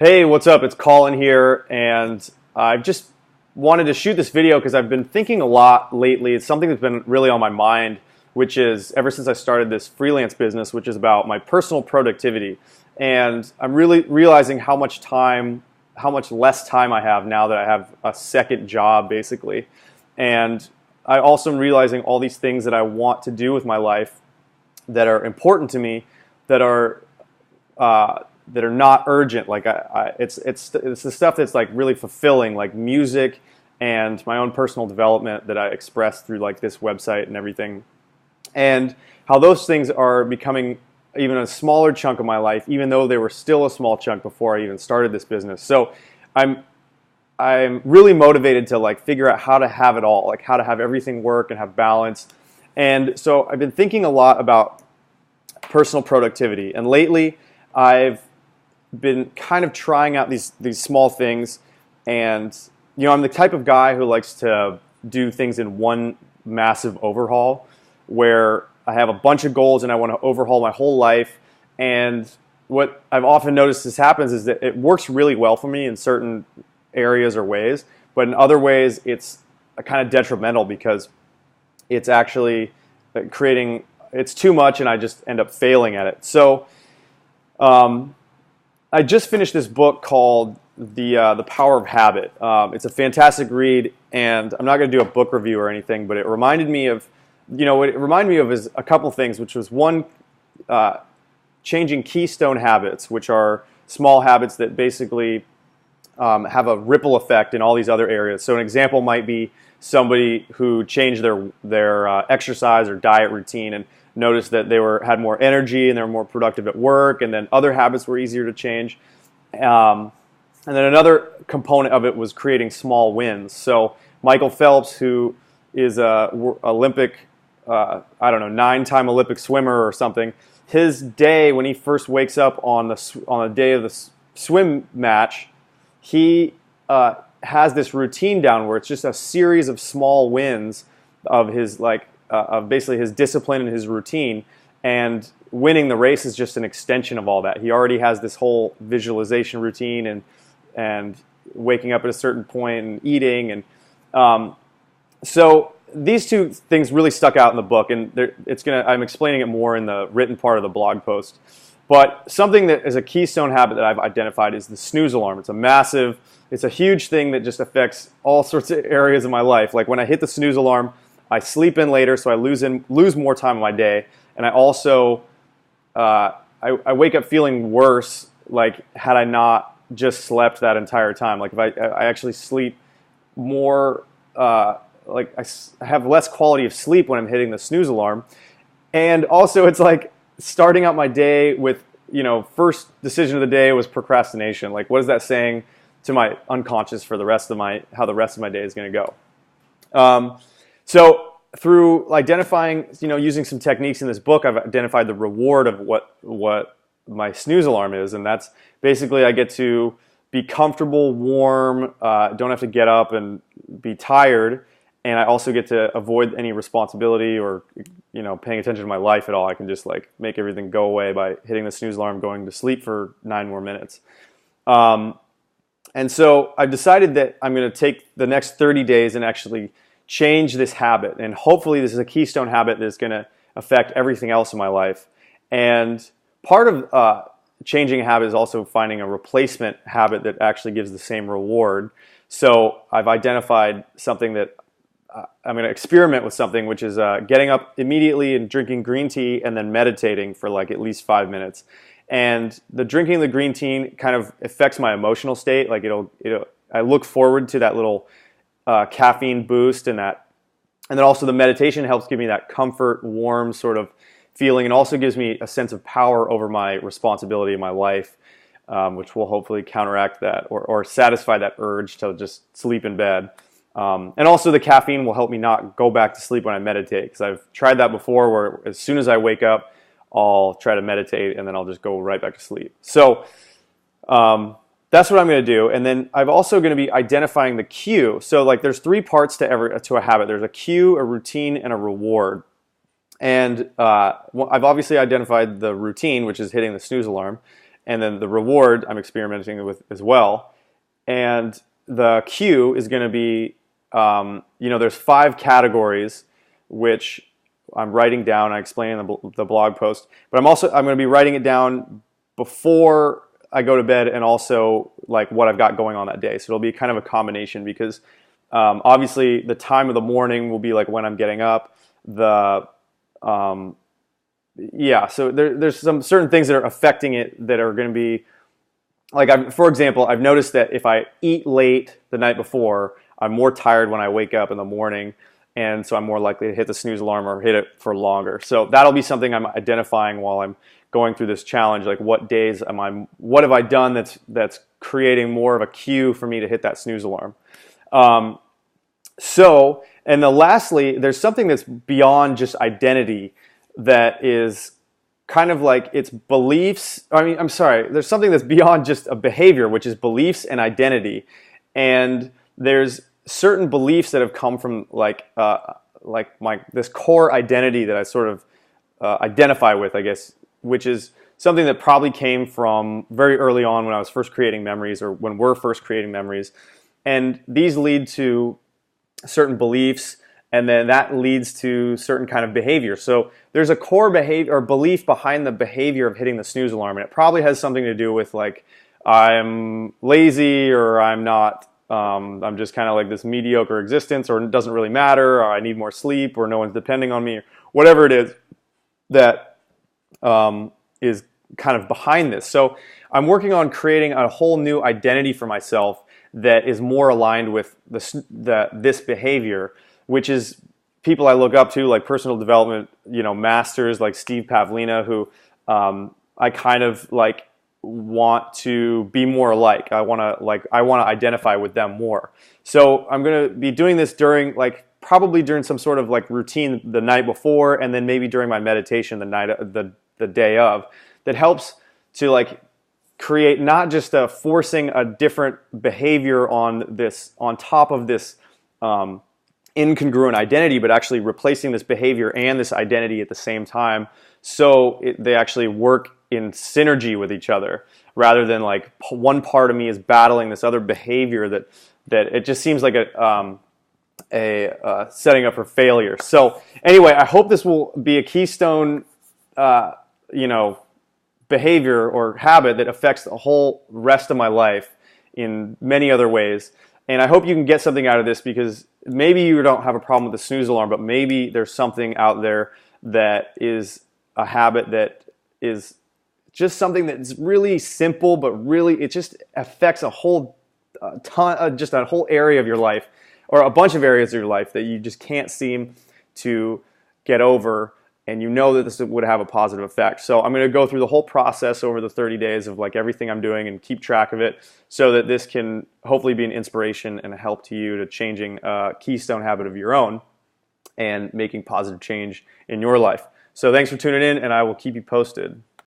Hey, what's up? It's Colin here, and I've just wanted to shoot this video because I've been thinking a lot lately. It's something that's been really on my mind, which is ever since I started this freelance business, which is about my personal productivity. And I'm really realizing how much less time I have now that I have a second job, basically. And I also am realizing all these things that I want to do with my life that are important to me, that are not urgent. Like it's the stuff that's like really fulfilling, like music and my own personal development that I express through like this website and everything. And how those things are becoming even a smaller chunk of my life, even though they were still a small chunk before I even started this business. So I'm really motivated to like figure out how to have it all, like how to have everything work and have balance. And so I've been thinking a lot about personal productivity, and lately I've been kind of trying out these small things. And I'm the type of guy who likes to do things in one massive overhaul, where I have a bunch of goals and I want to overhaul my whole life. And what I've often noticed this happens is that it works really well for me in certain areas or ways, but in other ways it's kind of detrimental because it's actually it's too much and I just end up failing at it. So I just finished this book called The Power of Habit. It's a fantastic read, and I'm not going to do a book review or anything, but it reminded me of, what it reminded me of is a couple things, which was one, changing keystone habits, which are small habits that basically have a ripple effect in all these other areas. So an example might be somebody who changed their exercise or diet routine and noticed that they had more energy and they were more productive at work, and then other habits were easier to change. And then another component of it was creating small wins. So Michael Phelps, who is a Olympic, 9-time Olympic swimmer or something, his day when he first wakes up on the day of the swim match, he has this routine down where it's just a series of small wins of his of basically his discipline and his routine, and winning the race is just an extension of all that. He already has this whole visualization routine and waking up at a certain point and eating, and so these two things really stuck out in the book, and I'm explaining it more in the written part of the blog post. But something that is a keystone habit that I've identified is the snooze alarm. It's a huge thing that just affects all sorts of areas of my life. Like when I hit the snooze alarm, I sleep in later, so I lose more time in my day, and I also I wake up feeling worse. Like had I not just slept that entire time, like if I actually sleep more, like I have less quality of sleep when I'm hitting the snooze alarm, and also it's like starting out my day with first decision of the day was procrastination. Like what is that saying to my unconscious for how the rest of my day is going to go? So through identifying, using some techniques in this book, I've identified the reward of what my snooze alarm is, and that's basically I get to be comfortable, warm, don't have to get up and be tired, and I also get to avoid any responsibility or paying attention to my life at all. I can just like make everything go away by hitting the snooze alarm, going to sleep for 9 more minutes. And so I've decided that I'm going to take the next 30 days and actually change this habit, and hopefully this is a keystone habit that's going to affect everything else in my life. And part of changing a habit is also finding a replacement habit that actually gives the same reward. So I've identified something that I'm going to experiment with, something which is getting up immediately and drinking green tea and then meditating for like at least 5 minutes. And the drinking the green tea kind of affects my emotional state. Like I look forward to that little caffeine boost, and then also the meditation helps give me that comfort, warm sort of feeling, and also gives me a sense of power over my responsibility in my life, which will hopefully counteract that or satisfy that urge to just sleep in bed. And also the caffeine will help me not go back to sleep when I meditate, because I've tried that before where as soon as I wake up, I'll try to meditate and then I'll just go right back to sleep. So that's what I'm going to do. And then I'm also going to be identifying the cue. So like there's 3 parts to a habit. There's a cue, a routine, and a reward. And I've obviously identified the routine, which is hitting the snooze alarm. and then the reward I'm experimenting with as well. And the cue is going to be, there's 5 categories, which I'm writing down. I explain in the blog post, but I'm going to be writing it down before I go to bed, and also like what I've got going on that day. So it'll be kind of a combination, because obviously the time of the morning will be like when I'm getting up. So there's some certain things that are affecting it that are going to be like, for example, I've noticed that if I eat late the night before, I'm more tired when I wake up in the morning, and so I'm more likely to hit the snooze alarm or hit it for longer. So that'll be something I'm identifying while I'm going through this challenge. Like, what have I done that's creating more of a cue for me to hit that snooze alarm? Lastly, there's something that's beyond just identity, that is kind of like it's beliefs. There's something that's beyond just a behavior, which is beliefs and identity. And there's certain beliefs that have come from this core identity that I sort of identify with, I guess, which is something that probably came from very early on when I was first creating memories, or when we're first creating memories. And these lead to certain beliefs, and then that leads to certain kind of behavior. So there's a core behavior or belief behind the behavior of hitting the snooze alarm, and it probably has something to do with like, I'm lazy, or I'm not, I'm just kind of like this mediocre existence, or it doesn't really matter, or I need more sleep, or no one's depending on me, or whatever it is that is kind of behind this. So I'm working on creating a whole new identity for myself that is more aligned with this behavior, which is people I look up to, like personal development, masters like Steve Pavlina, who I kind of like want to be more like. I want to identify with them more. So I'm going to be doing this probably during some sort of like routine the night before, and then maybe during my meditation the day of, that helps to like create not just forcing a different behavior on top of this incongruent identity, but actually replacing this behavior and this identity at the same time, so they actually work in synergy with each other, rather than like one part of me is battling this other behavior that it just seems like a setting up for failure. So anyway, I hope this will be a keystone behavior or habit that affects the whole rest of my life in many other ways. And I hope you can get something out of this, because maybe you don't have a problem with the snooze alarm, but maybe there's something out there that is a habit that is just something that's really simple, but really it just affects a whole just a whole area of your life, or a bunch of areas of your life that you just can't seem to get over. And you know that this would have a positive effect. So I'm going to go through the whole process over the 30 days of like everything I'm doing, and keep track of it, so that this can hopefully be an inspiration and a help to you to changing a keystone habit of your own and making positive change in your life. So thanks for tuning in, and I will keep you posted.